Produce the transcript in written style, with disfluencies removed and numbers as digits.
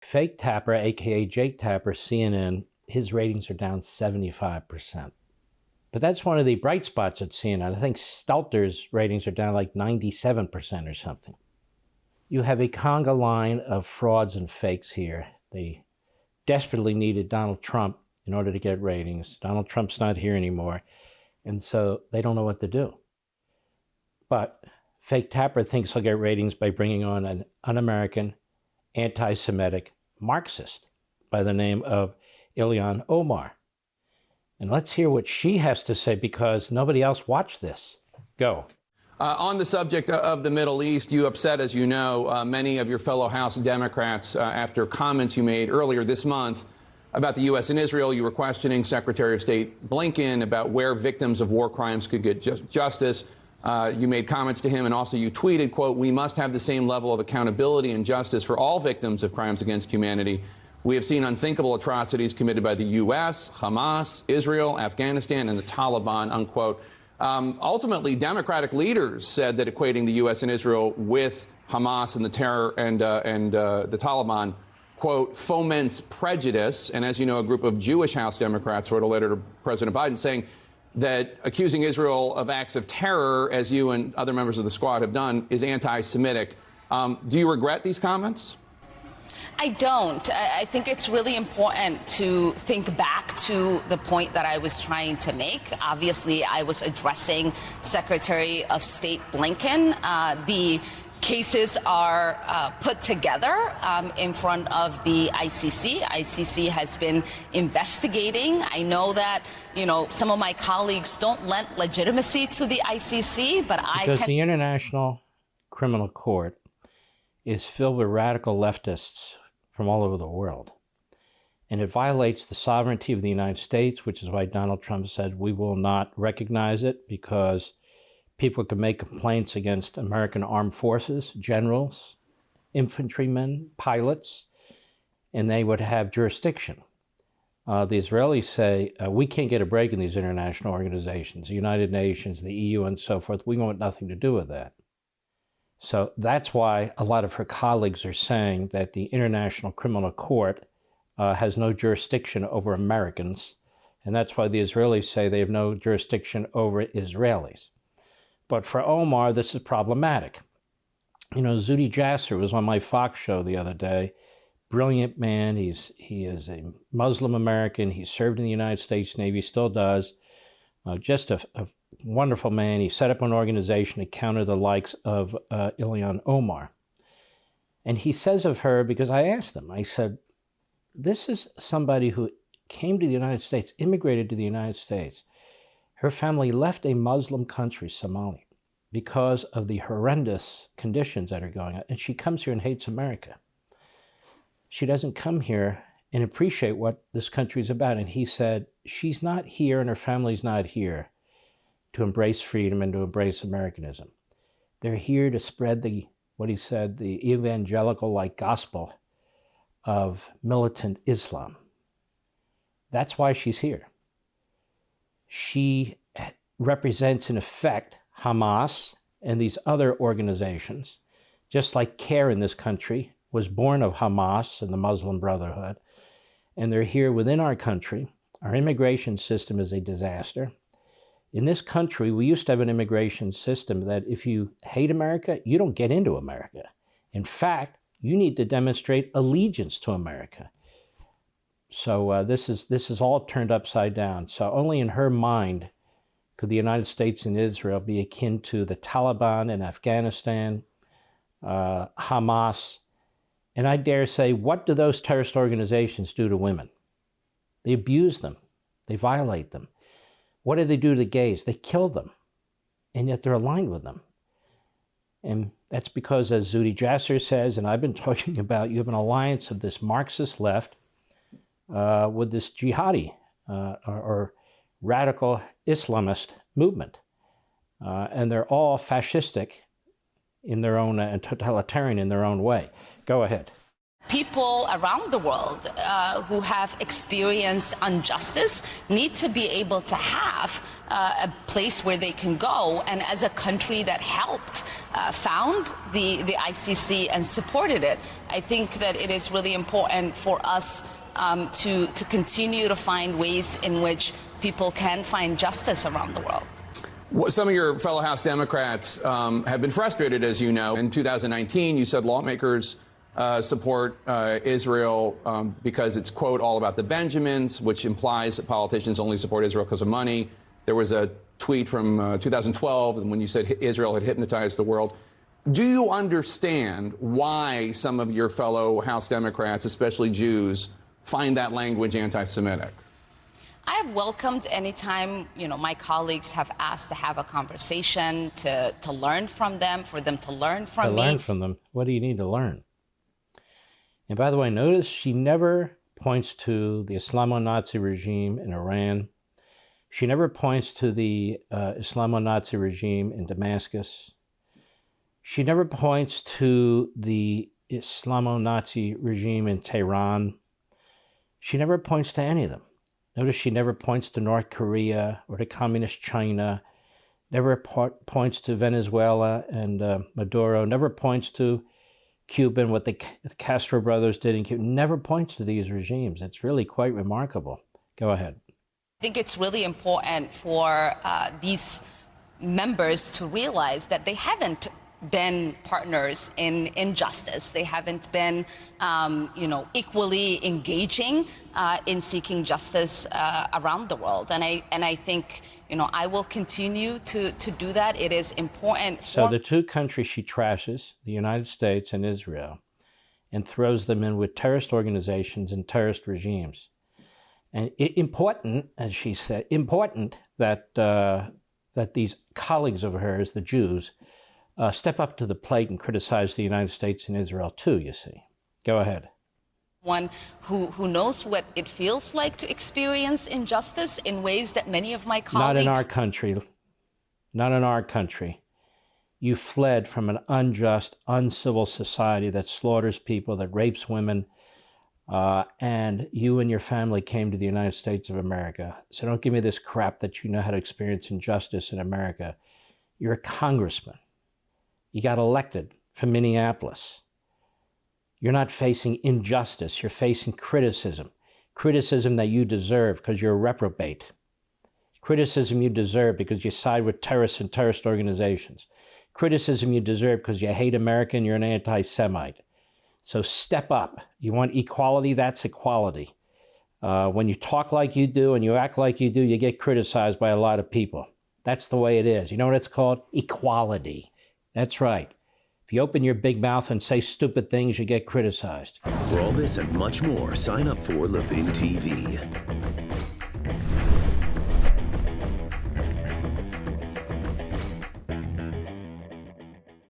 Fake Tapper, aka Jake Tapper, CNN, his ratings are down 75%. But that's one of the bright spots at CNN. I think Stelter's ratings are down like 97% or something. You have a conga line of frauds and fakes here. They desperately needed Donald Trump in order to get ratings. Donald Trump's not here anymore, and so they don't know what to do. But Fake Tapper thinks he'll get ratings by bringing on an un-American, anti-Semitic Marxist by the name of Ilhan Omar. And let's hear what she has to say, because nobody else watched this. Go. On the subject of the Middle East, you upset, as you know, many of your fellow House Democrats after comments you made earlier this month about the U.S. and Israel. You were questioning Secretary of State Blinken about where victims of war crimes could get justice. You made comments to him, and also you tweeted, quote, "We must have the same level of accountability and justice for all victims of crimes against humanity. We have seen unthinkable atrocities committed by the U.S., Hamas, Israel, Afghanistan, and the Taliban," unquote. Ultimately, Democratic leaders said that equating the U.S. and Israel with Hamas and the terror and the Taliban, quote, foments prejudice. And as you know, a group of Jewish House Democrats wrote a letter to President Biden saying that accusing Israel of acts of terror, as you and other members of the squad have done, is anti-Semitic. Do you regret these comments? I don't. I think it's really important to think back to the point that I was trying to make. Obviously, I was addressing Secretary of State Blinken. The cases are put together in front of the ICC. ICC has been investigating. I know that, you know, some of my colleagues don't lend legitimacy to the ICC, but because the International Criminal Court is filled with radical leftists from all over the world. And it violates the sovereignty of the United States, which is why Donald Trump said we will not recognize it, because people can make complaints against American armed forces, generals, infantrymen, pilots, and they would have jurisdiction. The Israelis say, we can't get a break in these international organizations, the United Nations, the EU, and so forth. We want nothing to do with that. So that's why a lot of her colleagues are saying that the International Criminal Court has no jurisdiction over Americans, and that's why the Israelis say they have no jurisdiction over Israelis. But for Omar, this is problematic. You know, Zuhdi Jasser was on my Fox show the other day. Brilliant man. He is a Muslim American. He served in the United States Navy, still does. Just a wonderful man. He set up an organization to counter the likes of Ilhan Omar. And he says of her, because I asked him, I said, this is somebody who came to the United States, immigrated to the United States. Her family left a Muslim country, Somalia, because of the horrendous conditions that are going on. And she comes here and hates America. She doesn't come here and appreciate what this country is about. And he said, she's not here and her family's not here to embrace freedom and to embrace Americanism. They're here to spread what he said, the evangelical-like gospel of militant Islam. That's why she's here. She represents, in effect, Hamas and these other organizations, just like CARE in this country was born of Hamas and the Muslim Brotherhood. And they're here within our country. Our immigration system is a disaster. In this country, we used to have an immigration system that if you hate America, you don't get into America. In fact, you need to demonstrate allegiance to America. So this is all turned upside down. So only in her mind could the United States and Israel be akin to the Taliban in Afghanistan, Hamas. And I dare say, what do those terrorist organizations do to women? They abuse them. They violate them. What do they do to the gays? They kill them. And yet they're aligned with them. And that's because, as Zuhdi Jasser says, and I've been talking about, you have an alliance of this Marxist left with this jihadi or radical Islamist movement. And they're all fascistic in their own and totalitarian in their own way. Go ahead. People around the world who have experienced injustice need to be able to have a place where they can go. And as a country that helped found the ICC and supported it, I think that it is really important for us to continue to find ways in which people can find justice around the world. Some of your fellow House Democrats have been frustrated, as you know. In 2019, you said lawmakers support Israel because it's, quote, all about the Benjamins, which implies that politicians only support Israel because of money. There was a tweet from 2012 when you said Israel had hypnotized the world. Do you understand why some of your fellow House Democrats, especially Jews, find that language anti-Semitic? I have welcomed any time, my colleagues have asked to have a conversation, to learn from them, for them to learn from me. To learn from them? What do you need to learn? And by the way, notice she never points to the Islamo-Nazi regime in Iran. She never points to the Islamo-Nazi regime in Damascus. She never points to the Islamo-Nazi regime in Tehran. She never points to any of them. Notice she never points to North Korea or to Communist China, never points to Venezuela and Maduro, never points to Cuba and what the Castro brothers did in Cuba, never points to these regimes. It's really quite remarkable. Go ahead. I think it's really important for these members to realize that they haven't been partners in justice. They haven't been, equally engaging in seeking justice around the world. And I think, I will continue to do that. It is important. So the two countries she trashes, the United States and Israel, and throws them in with terrorist organizations and terrorist regimes. And important, as she said, important that that these colleagues of hers, the Jews, step up to the plate and criticize the United States and Israel too, you see. Go ahead. One who knows what it feels like to experience injustice in ways that many of my colleagues... Not in our country. Not in our country. You fled from an unjust, uncivil society that slaughters people, that rapes women, and you and your family came to the United States of America. So don't give me this crap that you know how to experience injustice in America. You're a congressman. You got elected from Minneapolis. You're not facing injustice. You're facing criticism. Criticism that you deserve because you're a reprobate. Criticism you deserve because you side with terrorists and terrorist organizations. Criticism you deserve because you hate America and you're an anti-Semite. So step up. You want equality? That's equality. When you talk like you do and you act like you do, you get criticized by a lot of people. That's the way it is. You know what it's called? Equality. That's right. If you open your big mouth and say stupid things, you get criticized. For all this and much more, sign up for Levin TV.